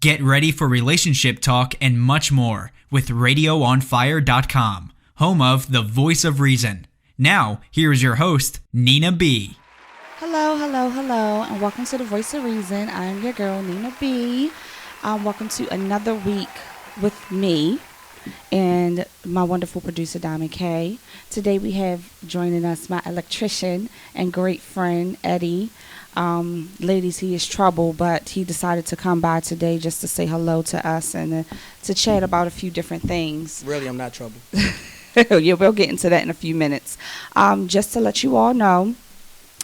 Get ready for relationship talk and much more with RadioOnFire.com, home of The Voice of Reason. Now, here is your host, Nina B. Hello, and welcome to The Voice of Reason. I am your girl, Nina B. Welcome to another week with me and my wonderful producer, Diamond K. Today we have joining us my electrician and great friend, Eddie. Ladies, he is trouble, but he decided to come by today just to say hello to us and to chat about a few different things. Really, I'm not trouble. Yeah, we'll get into that in a few minutes. Just to let you all know,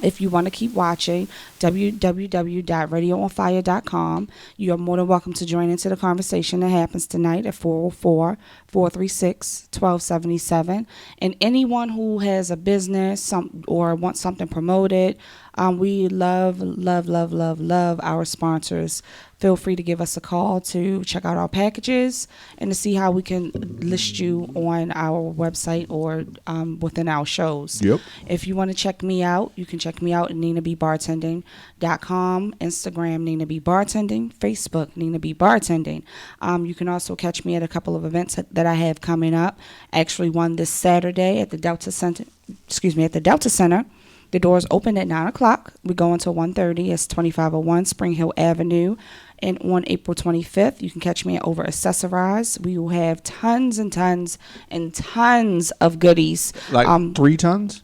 if you want to keep watching, www.radioonfire.com. You are more than welcome to join into the conversation that happens tonight at 404-436-1277. And anyone who has a business or wants something promoted, we love our sponsors. Feel free to give us a call to check out our packages and to see how we can list you on our website or within our shows. Yep. If you want to check me out, you can check me out at NinaBBartending.com, Instagram Nina B Bartending, Facebook Nina B Bartending. You can also catch me at a couple of events that I have coming up. Actually, one this Saturday at the Delta Center. The doors open at 9 o'clock. We go until 1:30. It's 2501 Spring Hill Avenue. And on April 25th, you can catch me at Over Accessorize. We will have tons and tons and tons of goodies. Like 3 tons?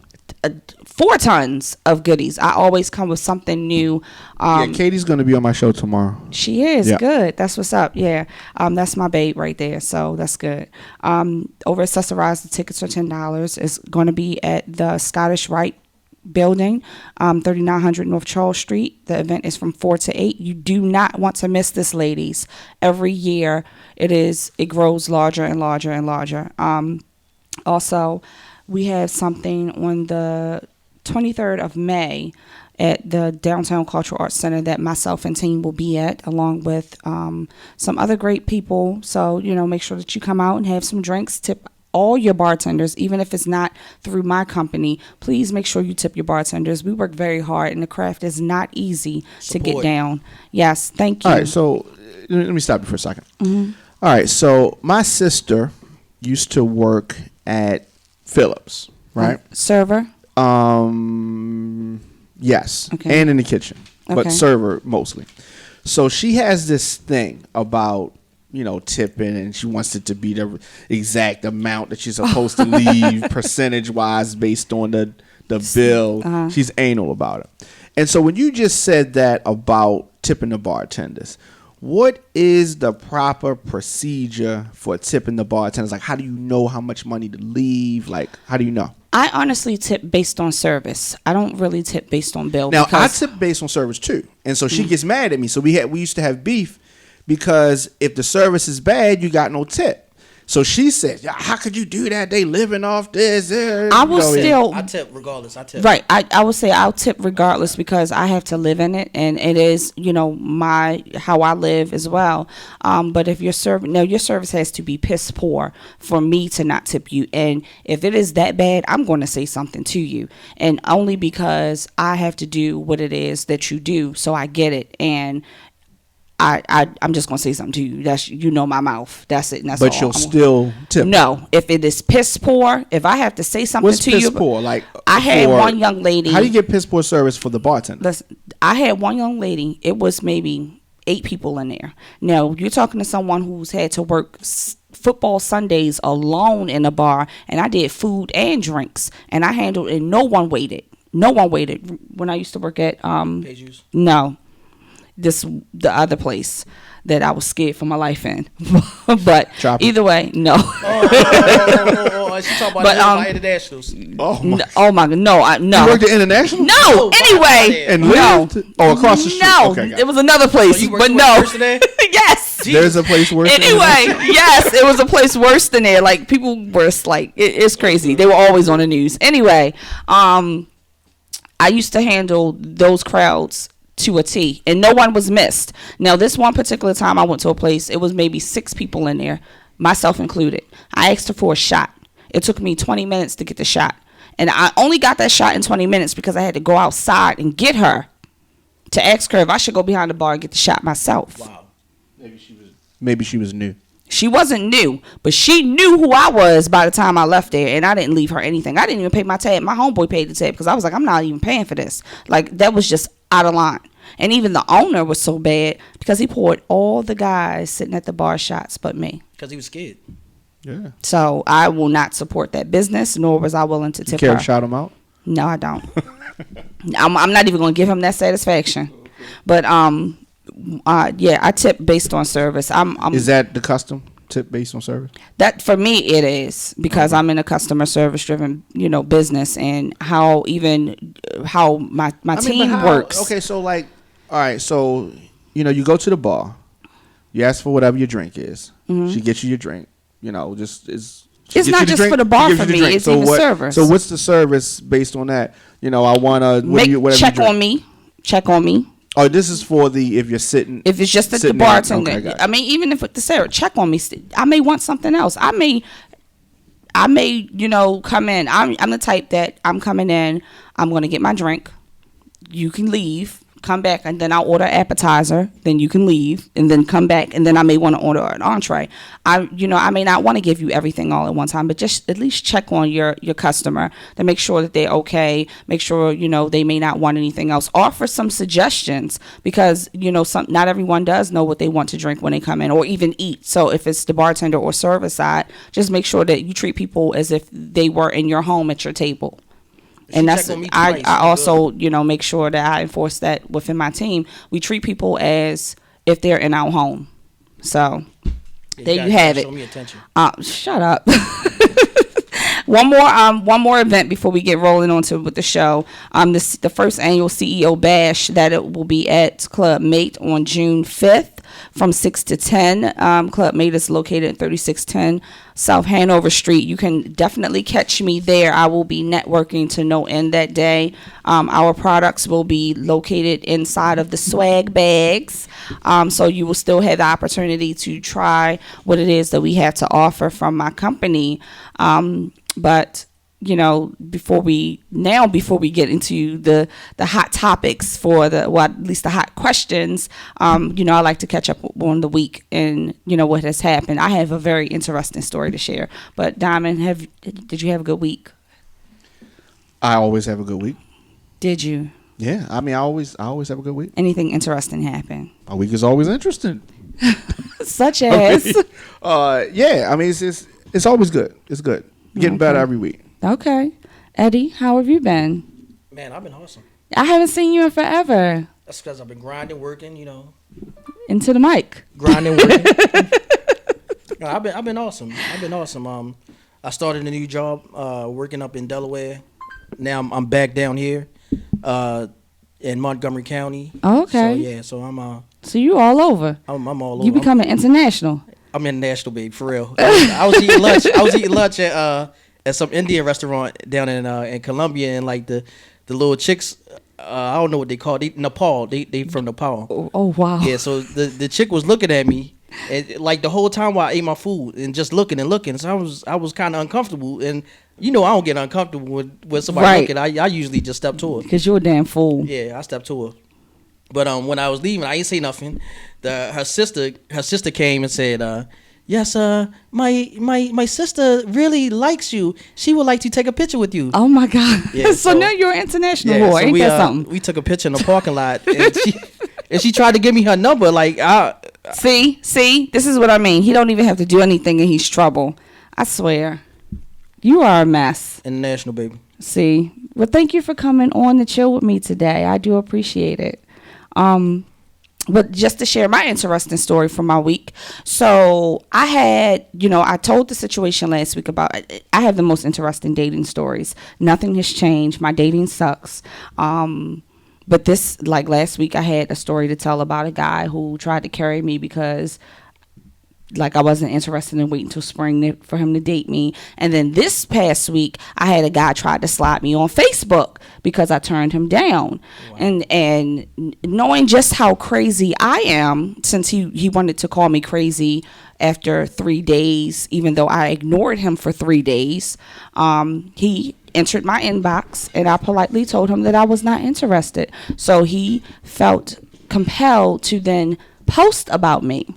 4 tons of goodies. I always come with something new. Katie's going to be on my show tomorrow. She is. Yeah. Good. That's what's up. Yeah. That's my babe right there. So that's good. Over Accessorize, the tickets are $10. It's going to be at the Scottish Rite building, 3900 North Charles Street. The event is from 4 to 8. You do not want to miss this, ladies. Every year it grows larger and larger and larger. Also, we have something on the 23rd of May at the Downtown Cultural Arts Center that myself and team will be at, along with some other great people. So, make sure that you come out and have some drinks. Tip all your bartenders, even if it's not through my company. Please make sure you tip your bartenders. We work very hard, and the craft is not easy to get down. Yes, thank you. All right, so let me stop you for a second. Mm-hmm. All right, so my sister used to work at Phillips, right? Server? Yes, okay. And in the kitchen, but server mostly. So she has this thing about tipping, and she wants it to be the exact amount that she's supposed to leave percentage-wise based on the bill. Uh-huh. She's anal about it. And so when you just said that about tipping the bartenders, what is the proper procedure for tipping the bartenders? Like, how do you know how much money to leave? Like, how do you know? I honestly tip based on service. I don't really tip based on bill. Now, I tip based on service, too. And so she gets mad at me. So we used to have beef, because if the service is bad, you got no tip. So she said, how could you do that? They living off this. I will still. I tip regardless. Right. I would say I'll tip regardless, because I have to live in it. And it is, how I live as well. But if your service has to be piss poor for me to not tip you. And if it is that bad, I'm going to say something to you. And only because I have to do what it is that you do. So I get it. And I'm just gonna say something to you. That's my mouth. That's it. And that's but all. You'll still tip. No, if it is piss poor, if I have to say something to you. What's piss poor? Like, I had one young lady. How do you get piss poor service for the bartender? Listen, I had one young lady. It was maybe 8 people in there. Now you're talking to someone who's had to work football Sundays alone in a bar, and I did food and drinks, and I handled it. And no one waited. When I used to work at no. The other place that I was scared for my life in. But either way, no. She talking about the internationals. Oh my God, no. You worked at international? No, anyway. And lived? Oh, across the street. No, okay, it was another place, but no. Yes. There's a place worse than anyway, yes, it was a place worse than there. Like, people were like, it's crazy. They were always on the news. Anyway, I used to handle those crowds to a T, and no one was missed. Now, this one particular time I went to a place, it was maybe 6 people in there, myself included. I asked her for a shot. It took me 20 minutes to get the shot, and I only got that shot in 20 minutes because I had to go outside and get her to ask her if I should go behind the bar and get the shot myself. Wow. Maybe she was new. She wasn't new, but she knew who I was by the time I left there, and I didn't leave her anything. I didn't even pay my tab. My homeboy paid the tab because I was like, I'm not even paying for this. Like, that was just out of line. And even the owner was so bad because he poured all the guys sitting at the bar shots but me. Because he was scared. Yeah. So I will not support that business, nor was I willing to tip You care her. to shout him out? No, I don't. I'm not even going to give him that satisfaction. But yeah, I tip based on service. Is that the custom? Tip based on service? That for me it is, because I'm in a customer service driven, business, and how my team works. Okay, so like, all right, so you go to the bar, you ask for whatever your drink is. Mm-hmm. She gets you your drink. It's not just for the bar for me. It's even service. So what's the service based on that? I want to check on me. Check on me. Oh, this is for if you're sitting. If it's just at the bartender. Okay, I mean, even if the server, check on me. I may want something else. I may, come in. I'm the type that I'm coming in. I'm going to get my drink. You can leave. Come back, and then I'll order appetizer. Then you can leave, and then come back, and then I may want to order an entree. I may not want to give you everything all at one time, but just at least check on your customer to make sure that they're okay. Make sure they may not want anything else. Offer some suggestions, because not everyone does know what they want to drink when they come in or even eat. So if it's the bartender or service side, just make sure that you treat people as if they were in your home at your table. And that's I also make sure that I enforce that within my team. We treat people as if they're in our home. So there you have it. Show me attention. Shut up. One more event before we get rolling with the show. The first annual CEO Bash that it will be at Club Mate on June 5th from 6 to 10. Club Mate is located at 3610 South Hanover Street. You can definitely catch me there. I will be networking to no end that day. Our products will be located inside of the swag bags. So you will still have the opportunity to try what it is that we have to offer from my company. But before we get into the hot topics at least the hot questions, I like to catch up on the week and what has happened. I have a very interesting story to share. But Diamond, did you have a good week? I always have a good week. Did you? Yeah, I mean, I always have a good week. Anything interesting happen? My week is always interesting. Such as? Yeah, I mean, it's always good. It's good. Getting better every week. Okay. Eddie, how have you been? Man, I've been awesome. I haven't seen you in forever. That's because I've been grinding, working, Into the mic. Grinding, working. No, I've been awesome. I started a new job working up in Delaware. Now I'm back down here in Montgomery County. Oh, okay. So yeah, so I'm So you all over. I'm all over. You becoming international. I'm international, babe, for real. I was eating lunch. I was eating lunch at some Indian restaurant down in Colombia, and like the little chicks, I don't know what they call it. Nepal. They from Nepal. Oh wow. Yeah. So the chick was looking at me, and like the whole time while I ate my food, and just looking and looking. So I was kind of uncomfortable, and I don't get uncomfortable with somebody looking. I usually just step to her. Cause you're a damn fool. Yeah, I stepped to her. But when I was leaving, I didn't say nothing. Her sister came and said, "Yes, my sister really likes you. She would like to take a picture with you." Oh my God! Yeah, so now you're an international boy. Ain't that something? We took a picture in the parking lot, and she tried to give me her number. Like, see, this is what I mean. He don't even have to do anything, and he's trouble. I swear, you are a mess. International, baby. See, well, thank you for coming on to chill with me today. I do appreciate it. But just to share my interesting story from my week. So I had, I told the situation last week about, I have the most interesting dating stories. Nothing has changed. My dating sucks. But this, like last week, I had a story to tell about a guy who tried to carry me because like I wasn't interested in waiting till spring for him to date me. And then this past week, I had a guy try to slide me on Facebook because I turned him down. Wow. And knowing just how crazy I am, since he wanted to call me crazy after 3 days, even though I ignored him for 3 days, he entered my inbox and I politely told him that I was not interested. So he felt compelled to then post about me.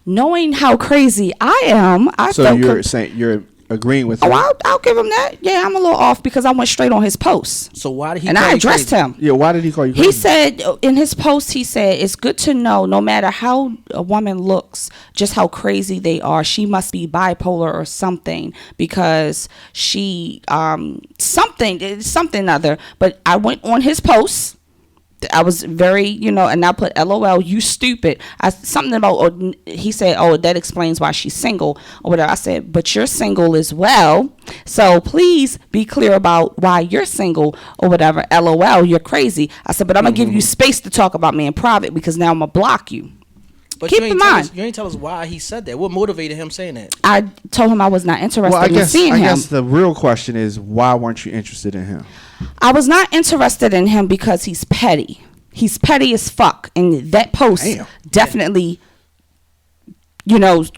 knowing how crazy I am, I So felt you're saying you're agreeing with him? I'll give him that. Yeah, I'm a little off because I went straight on his post. So why did he? And I addressed him. Yeah, why did he call you crazy? He said in his post, he said, it's good to know no matter how a woman looks, just how crazy they are. She must be bipolar or something because she, something other. But I went on his post. I was very, and I put LOL, you stupid. Something about, he said, oh, that explains why she's single or whatever. I said, but you're single as well. So please be clear about why you're single or whatever. LOL, you're crazy. I said, but I'm going to give you space to talk about me in private because now I'm going to block you. But keep in mind, you ain't tell us why he said that. What motivated him saying that? I told him I was not interested in seeing him. I guess the real question is, why weren't you interested in him? I was not interested in him because he's petty. He's petty as fuck. And that post definitely,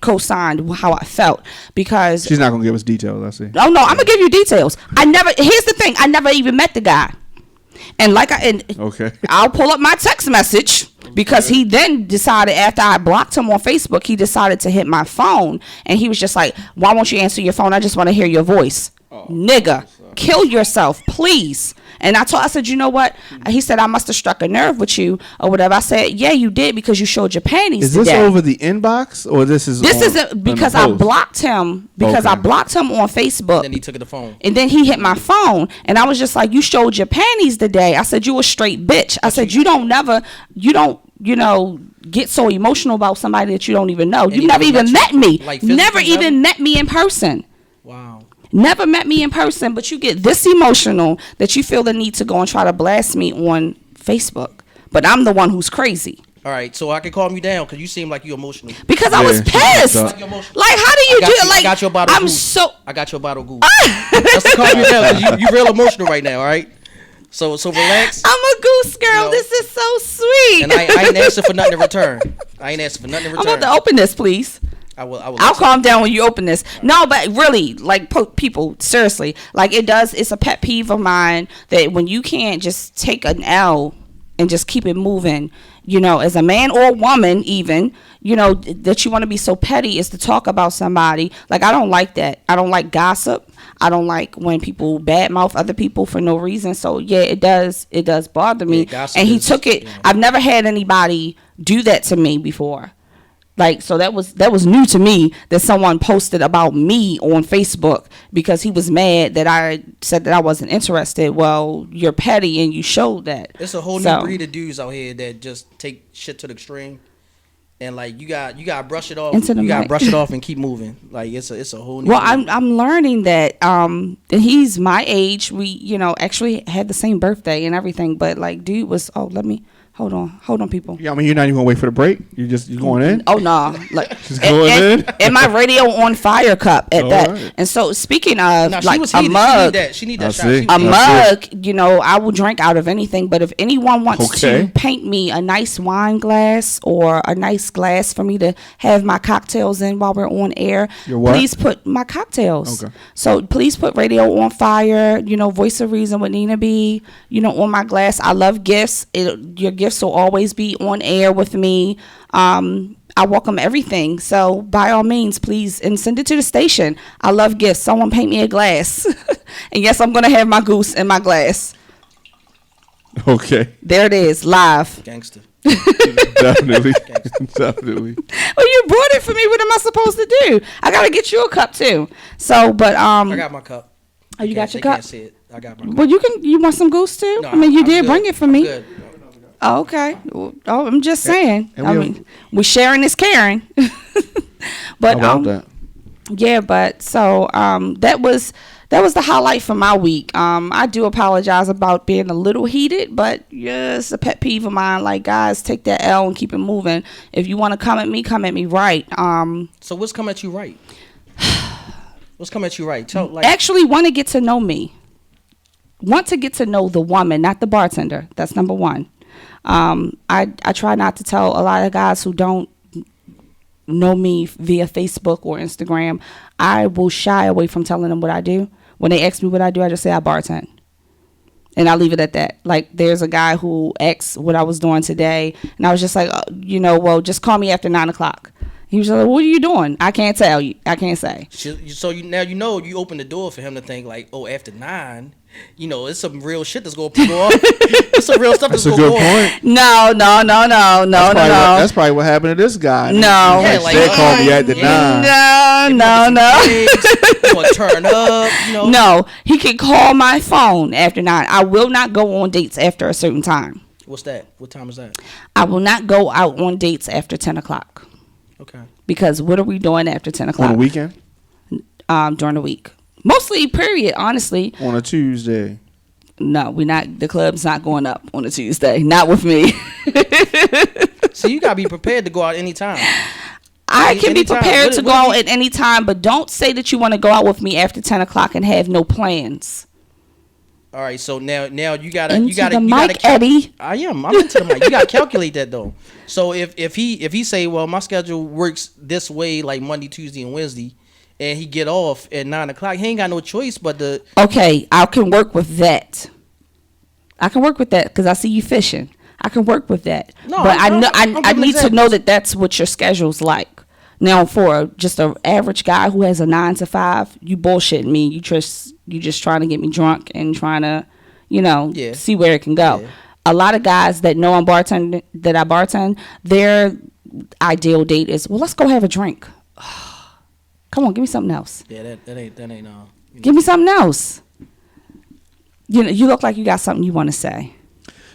co-signed how I felt because... She's not going to give us details, I see. Oh, no, I'm going to give you details. Here's the thing. I never even met the guy. And okay. I'll pull up my text message because he then decided after I blocked him on Facebook, he decided to hit my phone. And he was just like, why won't you answer your phone? I just want to hear your voice. Nigga, kill yourself, please. And I said, you know what? He said, I must have struck a nerve with you or whatever. I said, yeah, you did because you showed your panties Is this today. over the inbox or this isn't because I blocked him I blocked him on Facebook. And then he took the phone. And then he hit my phone and I was just like, you showed your panties today. I said, you a straight bitch. I said, you don't get so emotional about somebody that you don't even know. You never even met me. Never even met me in person. Wow. Never met me in person, but you get this emotional that you feel the need to go and try to blast me on Facebook. But I'm the one who's crazy. All right, so I can calm you down because you seem like you're emotional. Because I was pissed. Like, how do you do it? Like, I got your bottle of goose. I got your bottle of goose. That's to calm you down because you real emotional right now, all right? So relax. I'm a goose girl. This is so sweet. And I ain't asking for nothing in return. I'm about to open this, please. I'll calm down when you open this. No, but really, like, people, seriously, like, it's a pet peeve of mine that when you can't just take an L and just keep it moving, as a man or a woman even, that you want to be so petty is to talk about somebody. Like, I don't like that. I don't like gossip. I don't like when people badmouth other people for no reason. So, yeah, it does bother me. And he took it. I've never had anybody do that to me before. Like, so that was new to me that someone posted about me on Facebook because he was mad that I said that I wasn't interested. Well, you're petty and you showed that. It's a whole new breed of dudes out here that just take shit to the extreme. And like you got to brush it off. You got to brush it off and keep moving. Like it's a whole new Well, I'm learning that and he's my age. We, actually had the same birthday and everything, but like dude was Hold on, people. Yeah, I mean, you're not even gonna wait for the break. You going in? Oh no, like just going in. And my radio on fire cup at that. Right. And so speaking of like a mug, she need that shot. A mug. I will drink out of anything. But if anyone wants to paint me a nice wine glass or a nice glass for me to have my cocktails in while we're on air, please put my cocktails. Okay. So please put Radio on Fire. Voice of Reason with Nina B. On my glass. I love gifts. Your gifts will always be on air with me. I welcome everything. So by all means, please, and send it to the station. I love gifts. Someone paint me a glass. And yes, I'm going to have my goose in my glass. Okay. There it is, live. Gangster. Definitely. Definitely. Well, you brought it for me. What am I supposed to do? I got to get you a cup too. So, but I got my cup. Oh, you got your cup? Can't see it. I got my cup. Well, you want some goose too? No, I mean, you did good. bring it for me. Good. Oh, okay. Oh, I'm just saying. We're sharing is caring. But how about that? Yeah, but so that was the highlight for my week. I do apologize about being a little heated, but yeah, it's a pet peeve of mine. Like, guys, take that L and keep it moving. If you want to come at me right. So what's come at you right? What's come at you right? Actually want to get to know me. Want to get to know the woman, not the bartender. That's number one. I try not to tell a lot of guys who don't know me via Facebook or Instagram. I will shy away from telling them what I do. When they ask me what I do, I just say I bartend. And I leave it at that. Like, there's a guy who asked what I was doing today, and I was just like, well, just call me after 9 o'clock. He was like, "What are you doing?" I can't tell you. I can't say. So now you open the door for him to think like, oh, after 9, it's some real shit that's going to go off. It's some real stuff that's going to go off. No. That's probably what happened to this guy. No. Yeah, like, they called me after 9. No. You want to turn up, No, he can call my phone after 9. I will not go on dates after a certain time. What's that? What time is that? I will not go out on dates after 10 o'clock. Okay. Because what are we doing after 10 o'clock? On the weekend? During the week. Mostly, period, honestly. On a Tuesday. No, the club's not going up on a Tuesday. Not with me. So you got to be prepared to go out anytime. I can be prepared to go out at any time, but don't say that you want to go out with me after 10 o'clock and have no plans. All right, so now you gotta Eddie. I am. I'm into the mic. You gotta calculate that though. So if he say, well, my schedule works this way, like Monday, Tuesday, and Wednesday, and he get off at 9 o'clock, he ain't got no choice but to. Okay, I can work with that. Because I see you fishing. I can work with that. No, but I need to know that that's what your schedule's like. Now, for just an average guy who has a 9 to 5, you bullshitting me. You just trying to get me drunk and trying to, see where it can go. Yeah. A lot of guys that know I bartend, their ideal date is, well, let's go have a drink. Come on, give me something else. Yeah, that ain't. Give me something else. You look like you got something you want to say.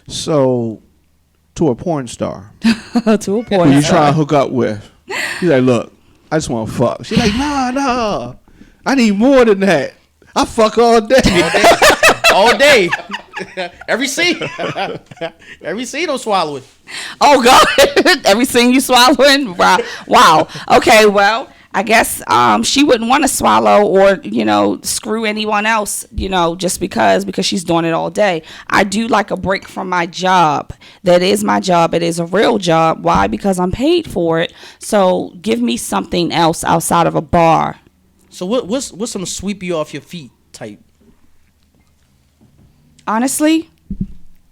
So, to a porn star. Who you try to hook up with. He's like, look, I just want to fuck. She's like, nah, I need more than that. I fuck all day. All day. Every scene. Every scene I'm swallowing. Oh, God. Every scene you swallowing? Wow. Okay, well, I guess she wouldn't want to swallow or, screw anyone else, just because she's doing it all day. I do like a break from my job. That is my job. It is a real job. Why? Because I'm paid for it. So give me something else outside of a bar. So what's some sweep you off your feet type? Honestly,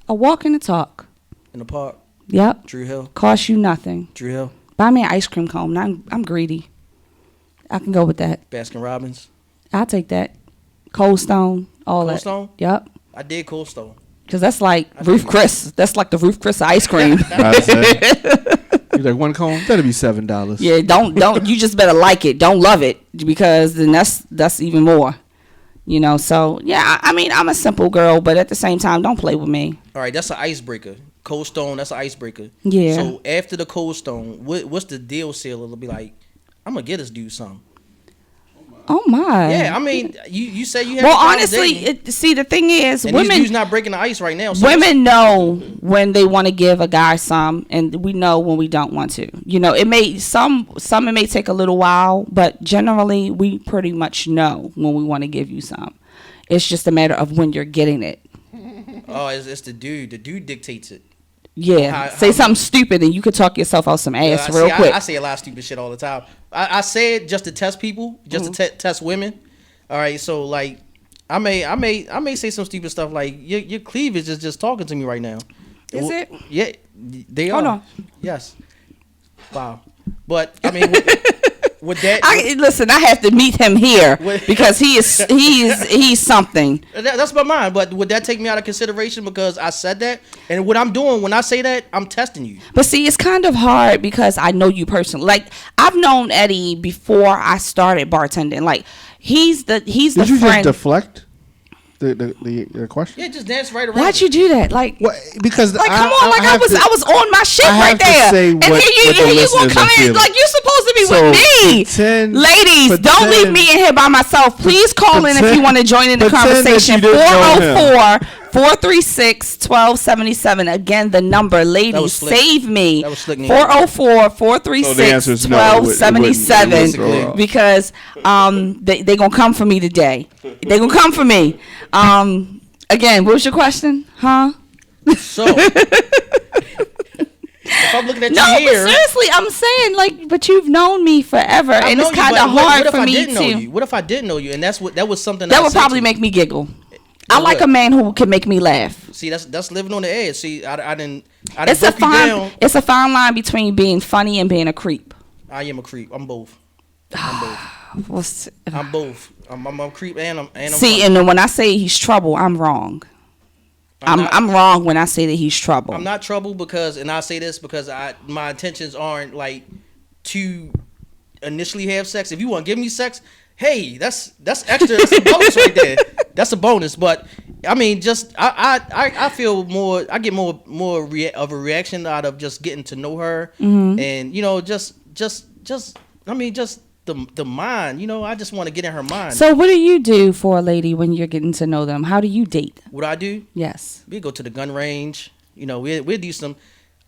a walk and a talk. In the park? Yep. Drew Hill? Cost you nothing. Drew Hill? Buy me an ice cream cone. I'm greedy. I can go with that. Baskin Robbins? I'll take that. Cold Stone, all that. Cold Stone? Yep. I did Cold Stone. Because that's like Ruth Chris. That's like the Ruth Chris ice cream. You're like, one cone? That'll be $7. Yeah, don't. You just better like it. Don't love it, because then that's even more. So, yeah, I mean, I'm a simple girl, but at the same time, don't play with me. All right, that's an icebreaker. Cold Stone, that's an icebreaker. Yeah. So, after the Cold Stone, what's the deal seal? It'll be like, I'm going to get this dude something. Oh, my. Yeah, I mean, you say you have... Well, honestly, see, the thing is, and women... these dudes not breaking the ice right now. So women know when they want to give a guy some, and we know when we don't want to. It may... Some it may take a little while, but generally, we pretty much know when we want to give you some. It's just a matter of when you're getting it. Oh, it's the dude. The dude dictates it. Yeah, say something stupid and you could talk yourself out some ass real quick. I say a lot of stupid shit all the time. I say it just to test people, just to test women. All right, so like, I may say some stupid stuff like your cleavage is just talking to me right now. Is it? Yeah, they are. Hold on. Yes. Wow. But I mean, with that, listen, I have to meet him here because he's something. That's my mind. But would that take me out of consideration because I said that? And what I'm doing when I say that, I'm testing you. But see, it's kind of hard because I know you personally. Like, I've known Eddie before I started bartending. Like, he's the Did you friend. just deflect the question? Yeah, just dance right around. Why'd you do that? Like, because like, come on, like I was on my shit right there. And here you gonna come in like you're supposed to be with me. Ladies, don't leave me in here by myself. Please call in if you want to join in the conversation. 404-436-1277. Again, the number, ladies, save me. 404-436-1277 because they gonna come for me today. They gonna come for me. Again, what was your question? Huh? So, if I'm looking at you here, but seriously, I'm saying but you've known me forever, and it's kind of hard for me to. What if I didn't know you? And that was something that would probably make me giggle. I like a man who can make me laugh. See, that's living on the edge. See, I didn't. It's a fine line between being funny and being a creep. I am a creep. I'm both. I'm both. I'm both. I'm a creep and I'm See, funny. and then when I say he's trouble, I'm wrong. I'm wrong when I say that he's trouble. I'm not trouble because, and I say this because my intentions aren't like to initially have sex. If you want to give me sex, hey, that's extra. That's a bonus right there. That's a bonus. But I mean, just I feel more. I get more of a reaction out of just getting to know her, and just I mean, just the mind. I just want to get in her mind. So what do you do for a lady when you're getting to know them? How do you date? What I do? Yes. We go to the gun range. We'll do some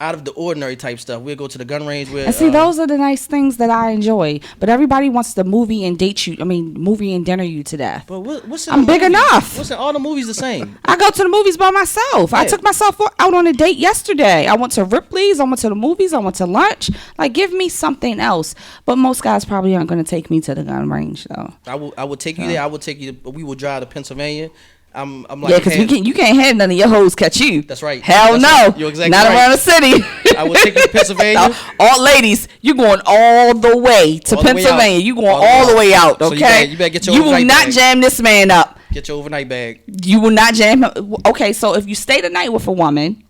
out of the ordinary type stuff. We'll go to the gun range. And see, those are the nice things that I enjoy. But everybody wants to movie and date you. I mean, movie and dinner you to death. But what's in I'm the big movies? enough. What's in all the movies the same? I go to the movies by myself. Yeah. I took myself out on a date yesterday. I went to Ripley's. I went to the movies. I went to lunch. Like, give me something else. But most guys probably aren't going to take me to the gun range, though. I will take you there. I will take you. We will drive to Pennsylvania. I'm like, yeah, because you can't have none of your hoes catch you. That's right. Hell That's no. Right. You're exactly not right. around the city. I will take you to Pennsylvania. No, all ladies, you're going all the way to All the way Pennsylvania. out. You're going all the way out. So Okay. you better get your You will overnight not bag. jam this man up. Get your overnight bag. You will not jam him. Okay, so if you stay the night with a woman,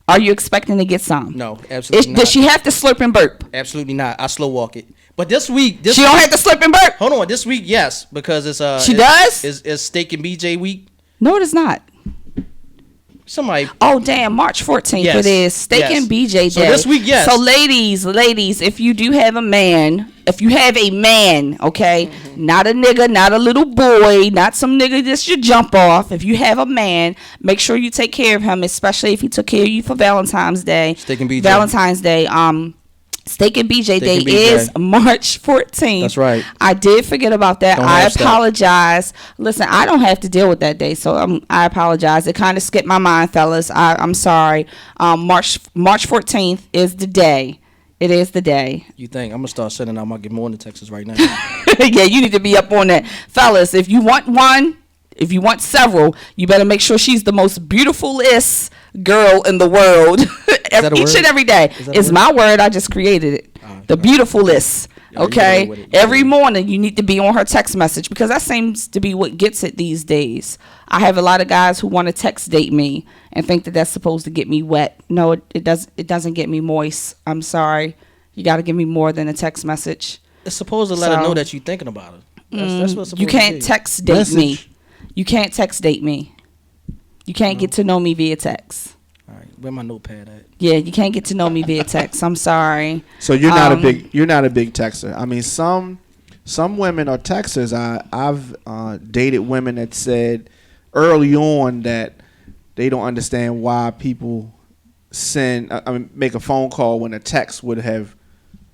are you expecting to get some? No, absolutely not. Does she have to slurp and burp? Absolutely not. I slow walk it. But this week, She don't have to slurp and burp? hold on. This week, yes, because it's She does? It's steak and BJ week. No, it is not. Somebody. Oh, damn, March 14th Yes. it is. Steak Yes. and BJ Day. So this week, yes. So ladies, if you do have a man, okay, not a nigga, not a little boy, not some nigga that you jump off. If you have a man, make sure you take care of him, especially if he took care of you for Valentine's Day. Steak and BJ. Valentine's Day. Steak and BJ Day and BJ. is March 14th. That's right. I did forget about that. Don't I have stuff. apologize. Listen, I don't have to deal with that day, so I apologize. It kind of skipped my mind, fellas. I'm sorry. March 14th is the day. It is the day. You think I'm gonna start sending out my good morning texts right now? Yeah, you need to be up on that. Fellas, if you want one, if you want several, you better make sure she's the most beautifulest girl in the world. that a Each word? and every day. Is that a It's word? my word. I just created it. The beautifulest. Yeah, you Okay. get away with it. Every morning you need to be on her text message because that seems to be what gets it these days. I have a lot of guys who want to text date me and think that that's supposed to get me wet. No, it does. It doesn't get me moist. I'm sorry. You got to give me more than a text message. It's supposed to let her So- know that you're thinking about it. That's what's supposed You can't to text date me. Message. You can't text date me. You can't get to know me via text. All right, where my notepad at? Yeah, you can't get to know me via text. I'm sorry. So you're not a big texter. I mean, some women are texters. I've dated women that said early on that they don't understand why people make a phone call when a text would have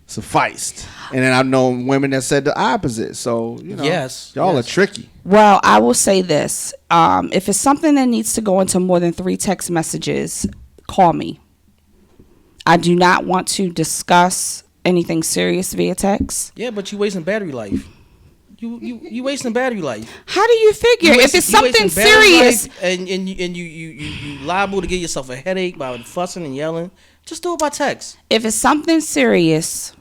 sufficed. And then I've known women that said the opposite. So Yes, y'all yes. are tricky. Well, I will say this. If it's something that needs to go into more than 3 text messages, call me. I do not want to discuss anything serious via text. Yeah, but you wasting battery life. You wasting battery life. How do you figure? If it's something serious, and you liable to get yourself a headache by fussing and yelling, just do it by text. if it's something serious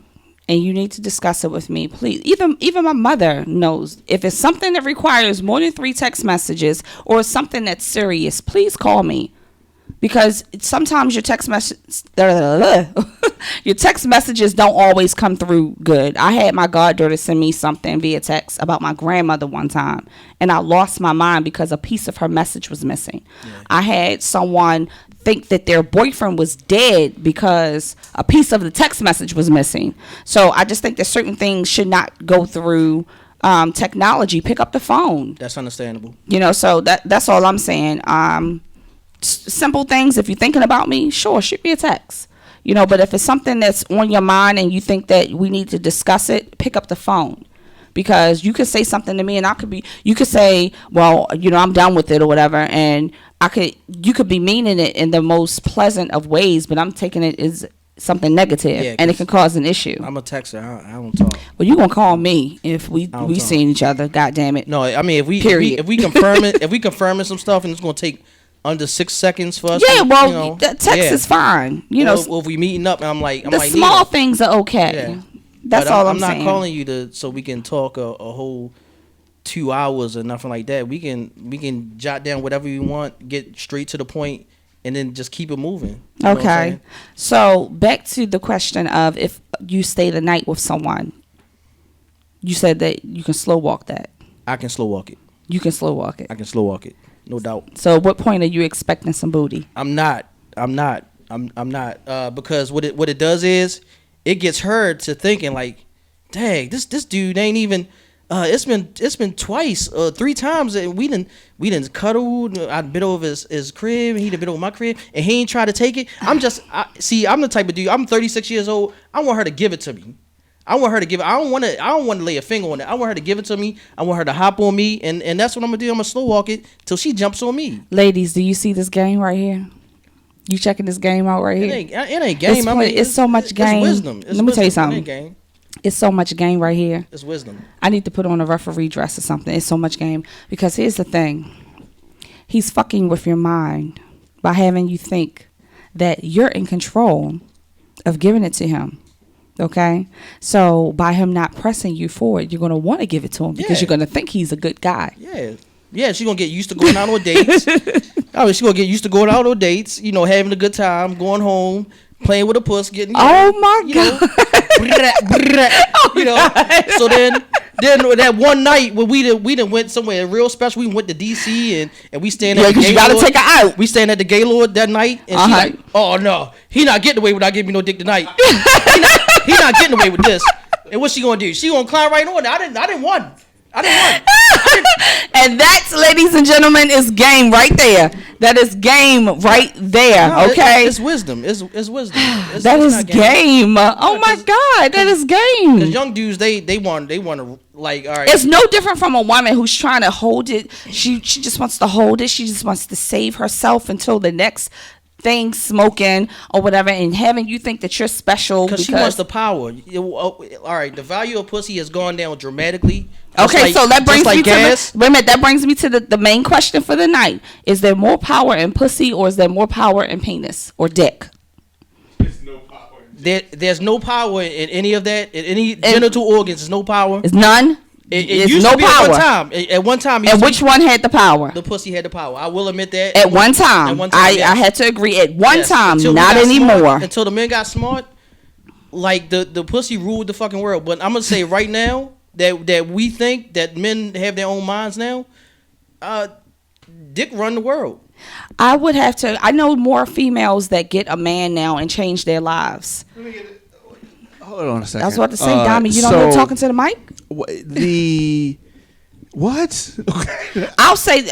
and you need to discuss it with me, please. Even my mother knows. If it's something that requires more than 3 text messages or something that's serious, please call me. Because sometimes your text your text messages don't always come through good. I had my goddaughter send me something via text about my grandmother one time, and I lost my mind because a piece of her message was missing. Yeah. I had someone think that their boyfriend was dead because a piece of the text message was missing. So I just think that certain things should not go through technology. Pick up the phone. That's understandable. So that's all I'm saying. Simple things. If you're thinking about me, sure, shoot me a text. But if it's something that's on your mind and you think that we need to discuss it, pick up the phone. Because you could say something to me and you could say, well, I'm done with it or whatever. And you could be meaning it in the most pleasant of ways, but I'm taking it as something negative, and it can cause an issue. I'm a texter. I don't talk. Well, you gonna call me if we seen each other. God damn it. No, I mean if we confirm it, if we confirming some stuff and it's gonna take under 6 seconds for us. Yeah, text is fine. Well, if we meeting up and I'm like, the small things are okay. Yeah. That's all I'm saying. I'm not calling you so we can talk a whole 2 hours or nothing like that. We can jot down whatever you want, get straight to the point, and then just keep it moving. Okay. So back to the question of if you stay the night with someone, you said that you can slow walk that. I can slow walk it. You can slow walk it. I can slow walk it. No doubt. So at what point are you expecting some booty? I'm not. Because what it does is it gets her to thinking like, dang, this dude ain't even. It's been twice, 3 times that we didn't cuddle. I bit over his crib, and he done bit over my crib, and he ain't try to take it. I'm the type of dude. I'm 36 years old. I want her to give it to me. I want her to give it. I don't want to lay a finger on it. I want her to give it to me. I want her to hop on me, and that's what I'm gonna do. I'm gonna slow walk it till she jumps on me. Ladies, do you see this game right here? You checking this game out right here? It ain't game. It's so much game. It's wisdom. Let me tell you something. It ain't game. It's so much game right here. It's wisdom. I need to put on a referee dress or something. It's so much game. Because here's the thing. He's fucking with your mind by having you think that you're in control of giving it to him. Okay? So by him not pressing you forward, you're going to want to give it to him because you're going to think he's a good guy. Yeah. Yeah, she's going to get used to going out on dates. She's going to get used to going out on dates, having a good time, going home, playing with a puss, getting oh my god, So then that one night when we done went somewhere real special, we went to DC and we staying at the because you gotta take her out. We staying at the Gaylord that night, and she like, oh no, he not getting away without giving me no dick tonight. he not getting away with this. And what's she gonna do? She gonna climb right on it. I didn't want. And that's, ladies and gentlemen, is game right there. That is game right there. No, okay, it's wisdom. It's wisdom. That is game. Oh my god, that is game. Because young dudes, they want to, like, all right. It's no different from a woman who's trying to hold it. She just wants to hold it. She just wants to save herself until the next thing, smoking or whatever, and having you think that you're special because she wants the power. All right, the value of pussy has gone down dramatically. Okay, so that brings me to wait a minute. That brings me to the main question for the night: is there more power in pussy, or is there more power in penis or dick? There's no power. There's no power in any of that. In any genital organs, there's no power. It's none. It used to be power. At one time. And which one had the power? The pussy had the power. I will admit that. At one time, I had to agree. At one time, not anymore. Until the men got smart, like the pussy ruled the fucking world. But I'm gonna say right now that we think that men have their own minds now. Dick run the world. I would have to. I know more females that get a man now and change their lives. Hold on a second. I was about to say, Dami, you don't know talking to the mic? What? Okay. I'll say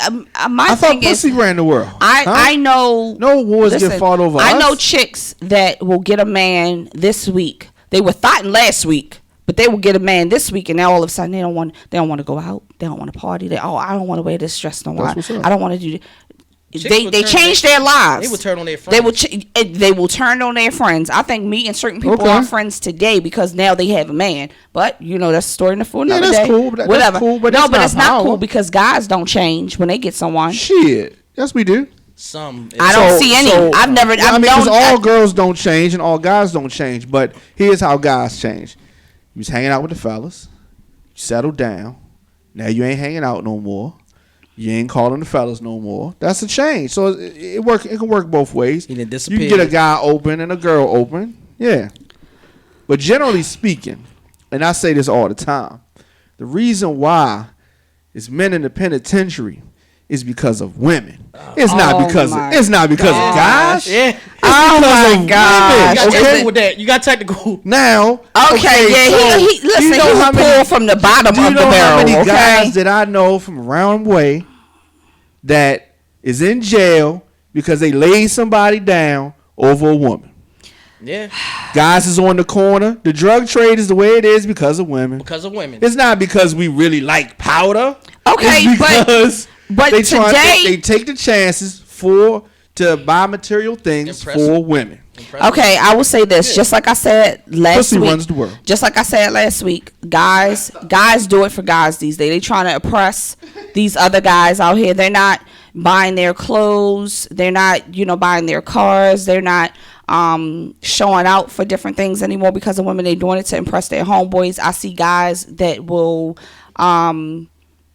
my thing is, pussy ran the world. I know. No wars get fought over. I know chicks that will get a man this week. They were thoughting last week, but they will get a man this week, and now all of a sudden they don't want to go out. They don't want to party. I don't want to wear this dress no more. I don't want to do. They change their lives. They will turn on their friends. They will turn on their friends. I think me and certain people are friends today because now they have a man. But that's a story for another day. Cool, whatever. That's cool, but it's not cool because guys don't change when they get someone. Shit, yes we do. I don't see any. I've never. I mean, because all girls don't change and all guys don't change. But here's how guys change. You was hanging out with the fellas. You settled down. Now you ain't hanging out no more. You ain't calling the fellas no more. That's a change. So it can work both ways. You can get a guy open and a girl open. Yeah. But generally speaking, and I say this all the time, the reason why it's men in the penitentiary is because of women. It's not because of guys. Yeah. Oh my God! You got technical now. Okay, yeah. He pulled from the bottom of the barrel. Do you know how many guys that I know from around the way that is in jail because they laid somebody down over a woman? Yeah. Guys is on the corner. The drug trade is the way it is because of women. It's not because we really like powder. Okay, it's but today they take the chances to buy material things for women. Okay, I will say this. Just like I said last week. Runs the world. Just like I said last week, guys do it for guys these days. They trying to oppress these other guys out here. They're not buying their clothes. They're not, buying their cars. They're not showing out for different things anymore because of women. They're doing it to impress their homeboys. I see guys that will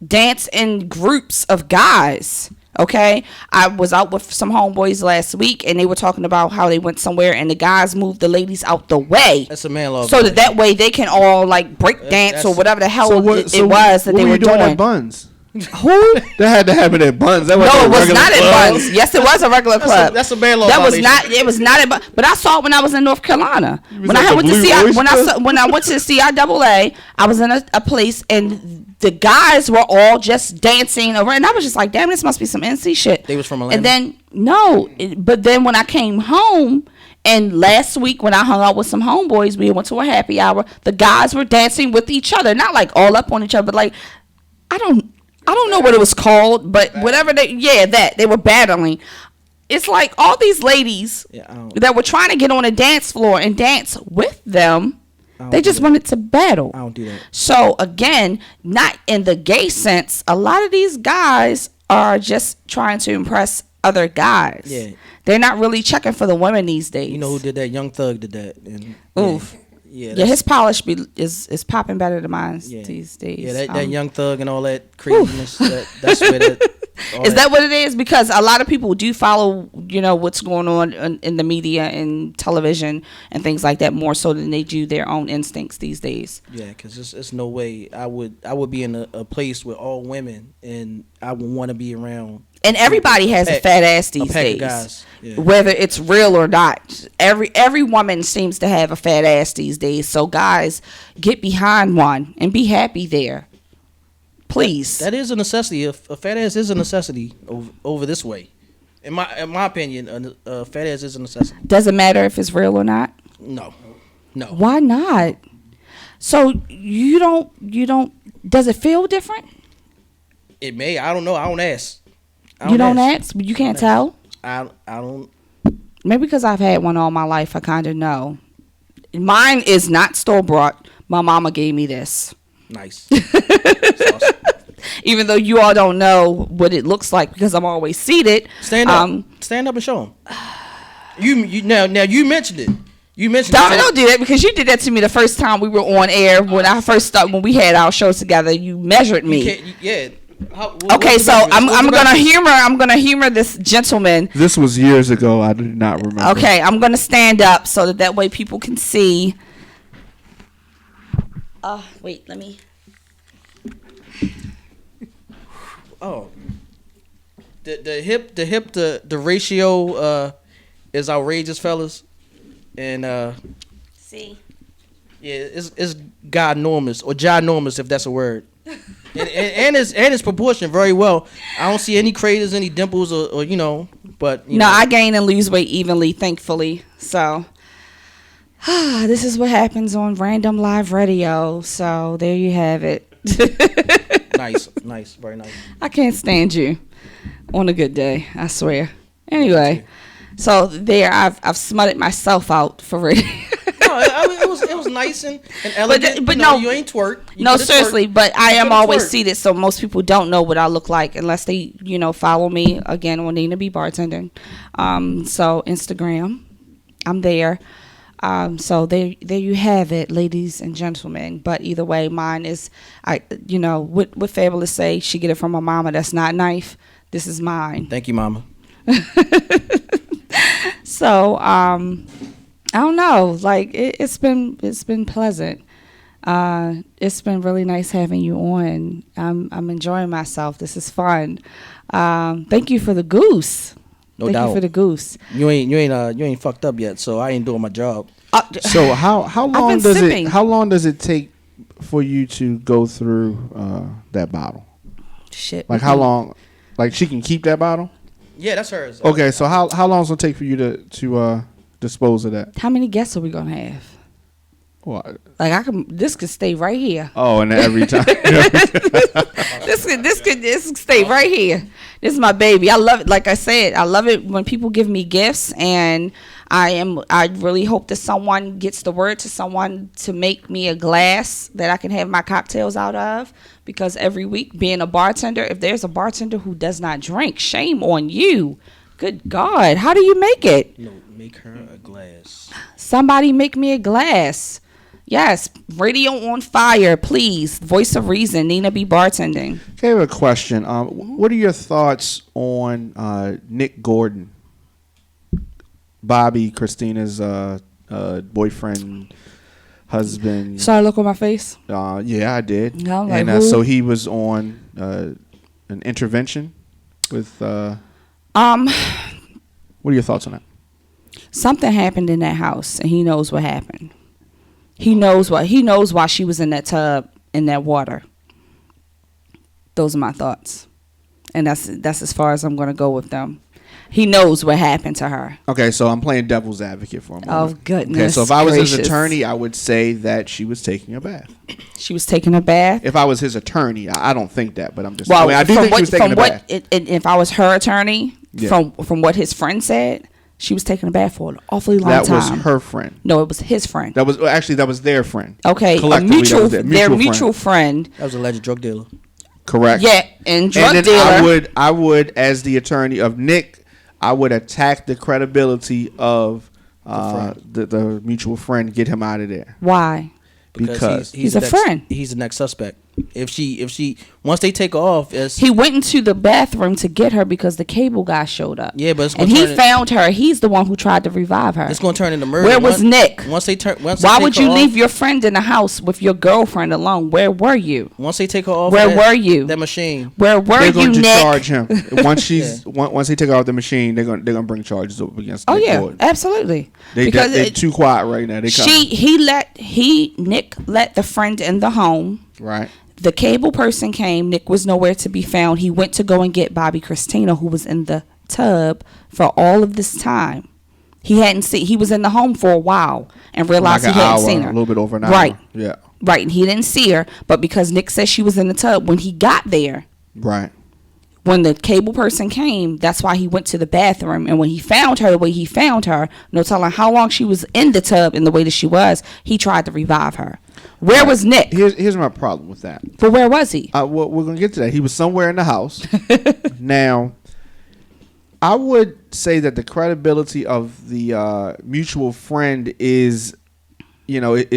dance in groups of guys. Okay, I was out with some homeboys last week, and they were talking about how they went somewhere, and the guys moved the ladies out the way. That's a man love. So that way they can all like break dance or whatever the hell it was that they were doing. At Buns? Who? That had to happen at Buns. That No, it was not club. at Buns. Yes, it was a regular club. That's a man love. That was not. It was not at Buns. But I saw it when I was in North Carolina. When I went to when I went to CIAA, I was in a place and the guys were all just dancing around. And I was just like, damn, this must be some NC shit. They was from Atlanta. And then but then when I came home. And last week when I hung out with some homeboys, we went to a happy hour. The guys were dancing with each other, not like all up on each other, but like I don't know what it was called, but whatever they were battling. It's like all these ladies that were trying to get on a dance floor and dance with them, they just wanted to battle. I don't do that. So again, not in the gay sense, a lot of these guys are just trying to impress other guys. Yeah. They're not really checking for the women these days. You know who did that? Young Thug did that. And, Oof. Yeah, his polish is popping better than mine these days. Yeah, that Young Thug and all that craziness. That's where that what it is? Because a lot of people do follow, what's going on in the media and television and things like that more so than they do their own instincts these days. Yeah, because it's no way I would be in a place with all women and I would want to be around. And everybody has a fat ass these days, guys. Yeah. Whether it's real or not. Every woman seems to have a fat ass these days. So guys, get behind one and be happy there, please. That is a necessity. A fat ass is a necessity over this way. In my opinion, a fat ass is a necessity. Doesn't matter if it's real or not. No. Why not? So you don't. Does it feel different? It may. I don't know. I don't ask. You don't ask? You can't tell? I don't. Maybe because I've had one all my life, I kind of know. Mine is not store-bought. My mama gave me this. Nice. Awesome. Even though you all don't know what it looks like because I'm always seated. Stand up. Stand up and show them. You mentioned it. You mentioned don't do that because you did that to me the first time we were on air when we had our shows together. You measured me. Okay, so I'm gonna humor this gentleman. This was years ago. I do not remember. Okay, I'm gonna stand up so that way people can see. Wait, let me. Oh, the ratio is outrageous, fellas, and see. Yeah, it's ginormous or ginormous if that's a word. and it's proportioned very well. I don't see any craters, any dimples, or but I gain and lose weight evenly, thankfully. So this is what happens on Random Live Radio. So there you have it. Nice, very nice. I can't stand you on a good day, I swear. Anyway, so there I've smutted myself out for radio. No, it was nice and elegant. But no, you ain't twerk. No, seriously, but I am always seated, so most people don't know what I look like unless they, follow me again on Nina B Bartending. So Instagram, I'm there. So there you have it, ladies and gentlemen. But either way, mine is, what Fabulous say? She get it from her mama. That's not knife. This is mine. Thank you, mama. So, I don't know. Like it's been pleasant. It's been really nice having you on. I'm enjoying myself. This is fun. Thank you for the goose. No doubt. Thank you for the goose. You ain't fucked up yet, so I ain't doing my job. So how long does it take for you to go through that bottle? Shit. Like how long? Like she can keep that bottle? Yeah, that's hers. Okay, so how long does it take for you to dispose of that? How many guests are we gonna have? What? Like this could stay right here. Oh, and every time. this could stay right here. This is my baby. I love it. Like I said, I love it when people give me gifts, and I really hope that someone gets the word to someone to make me a glass that I can have my cocktails out of. Because every week, being a bartender, if there's a bartender who does not drink, shame on you. Good God. How do you make it? No, make her a glass. Somebody make me a glass. Yes. Radio on Fire, please. Voice of Reason. Nina B. bartending. Okay, I have a question. What are your thoughts on Nick Gordon, Bobby, Christina's boyfriend, husband? Sorry, look on my face. Yeah, I did. No, like and who? so he was on an intervention with. What are your thoughts on that? Something happened in that house, and he knows what happened. He knows why she was in that tub in that water. Those are my thoughts, and that's as far as I'm going to go with them. He knows what happened to her. Okay, so I'm playing devil's advocate for a moment. Oh, goodness. Okay, so if I was his gracious. attorney, I would say that she was taking a bath. She was taking a bath. If I was his attorney, I don't think that, but I'm just. Well, I mean, I do think she was taking a bath. If I was her attorney, Yeah. from what his friend said, she was taking a bath for an awfully long time. That was her friend. No, it was his friend. That was their friend. Okay, Collectively, their mutual friend. That was an alleged drug dealer. Correct. Yeah, and drug and then dealer. I would, as the attorney of Nick, I would attack the credibility of the mutual friend, get him out of there. Why? Because he's a friend. He's the next suspect. If she once they take her off, He went into the bathroom to get her because the cable guy showed up. Yeah, but it's and gonna he found her. He's the one who tried to revive her. it's going to turn into murder. Where was Nick? Why would you leave your friend in the house with your girlfriend alone? Where were you? Once they take her off, Where were you? That machine. Where were they're you, going to Nick? charge him once they take her off the machine. They're going to bring charges up against. Oh Nick yeah, Gordon. absolutely. They're too quiet right now. Nick let the friend in the home. Right. The cable person came. Nick was nowhere to be found. He went to go and get Bobby Christina, who was in the tub for all of this time. He was in the home for a while and realized Like he hadn't hour, seen her. a little bit over an hour. Right. Yeah. Right. And he didn't see her, but because Nick said she was in the tub, when he got there, Right. when the cable person came, that's why he went to the bathroom. And when he found her the way he found her, no telling how long she was in the tub in the way that she was, he tried to revive her. Where was Nick? Here's my problem with that. But where was he? Well, we're going to get to that. He was somewhere in the house. Now, I would say that the credibility of the mutual friend is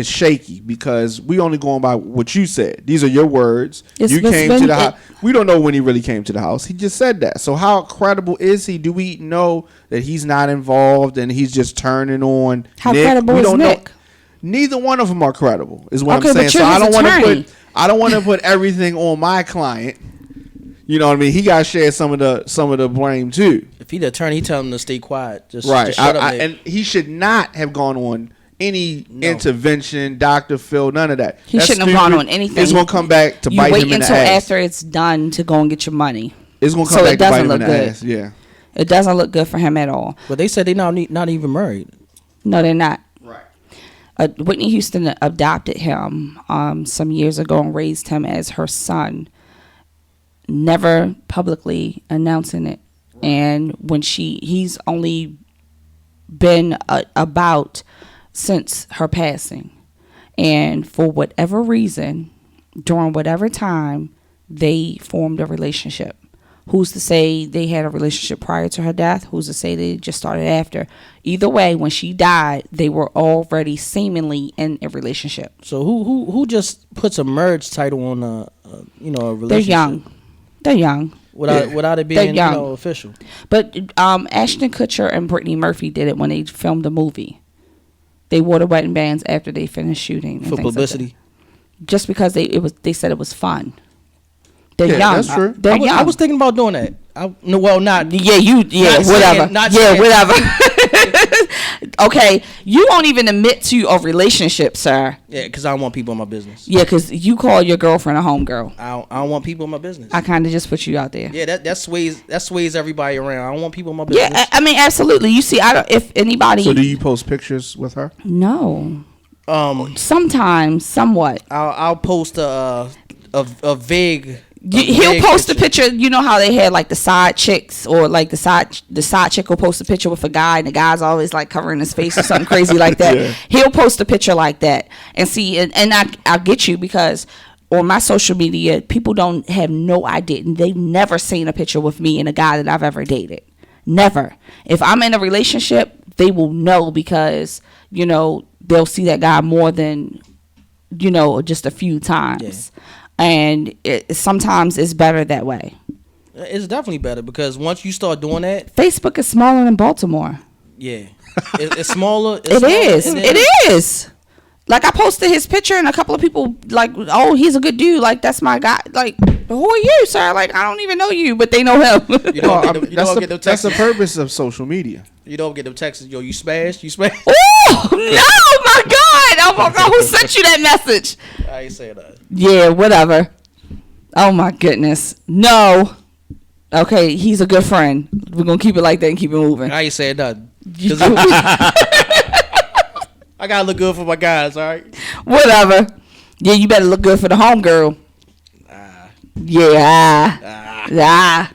shaky because we only going by what you said. These are your words. You came to the house. We don't know when he really came to the house. He just said that. So how credible is he? Do we know that he's not involved and he's just turning on How Nick? credible we is don't Nick? Know. Neither one of them are credible, is what Okay, I'm saying. but So you're I his don't want to put everything on my client. You know what I mean? He got to share some of the blame too. If he the attorney, he tell him to stay quiet. Just Right. Just shut up, Nick. And he should not have gone on any intervention, Dr. Phil, none of that. He That's shouldn't have gone on anything. It's going to come back to You bite wait him in the until ass. after it's done to go and get your money. It's going to So come it back to bite doesn't him in look the good. ass. Yeah. It doesn't look good for him at all. But they said they not even married. No, they're not. Right. Whitney Houston adopted him some years ago and raised him as her son, never publicly announcing it. And when he's only been about since her passing. And for whatever reason, during whatever time, they formed a relationship. Who's to say they had a relationship prior to her death? Who's to say they just started after? Either way, when she died, they were already seemingly in a relationship. So who just puts a marriage title on a relationship? They're young. They're young. Without it being official. But Ashton Kutcher and Brittany Murphy did it when they filmed the movie. They wore the wedding bands after they finished shooting For publicity. Just because they said it was fun. They're young. That's true. They're young. I was thinking about doing that. Not. Yeah, whatever. Whatever. Okay, you won't even admit to a relationship, sir. Yeah, because I don't want people in my business. Yeah, because you call your girlfriend a homegirl. I don't want people in my business. I kind of just put you out there. Yeah, that sways everybody around. I don't want people in my business. Yeah, I mean, absolutely. You see, if anybody. So do you post pictures with her? No. Sometimes, somewhat. I'll post a vague. He'll post a picture. You know how they had like the side chicks, or like the side chick will post a picture with a guy, and the guy's always like covering his face or something crazy like that. Yeah. He'll post a picture like that, and see, and I'll get you because on my social media, people don't have no idea. They've never seen a picture with me and a guy that I've ever dated. Never. If I'm in a relationship, they will know because, you know, they'll see that guy more than, you know, just a few times. Yeah. And sometimes it's better that way. It's definitely better because once you start doing that. Facebook is smaller than Baltimore. Yeah. It's smaller. It is. Like, I posted his picture and a couple of people like, oh, he's a good dude. Like, that's my guy. Like, who are you, sir? Like, I don't even know you, but they know him. That's the purpose of social media. You don't get them texts. Yo, you smashed? You smashed? Oh, no, my God. Oh, my God. Who sent you that message? I ain't saying that. Yeah, whatever. Oh, my goodness. No. Okay, he's a good friend. We're going to keep it like that and keep it moving. I ain't saying nothing. I gotta look good for my guys, all right? Whatever. Yeah, you better look good for the homegirl. Yeah.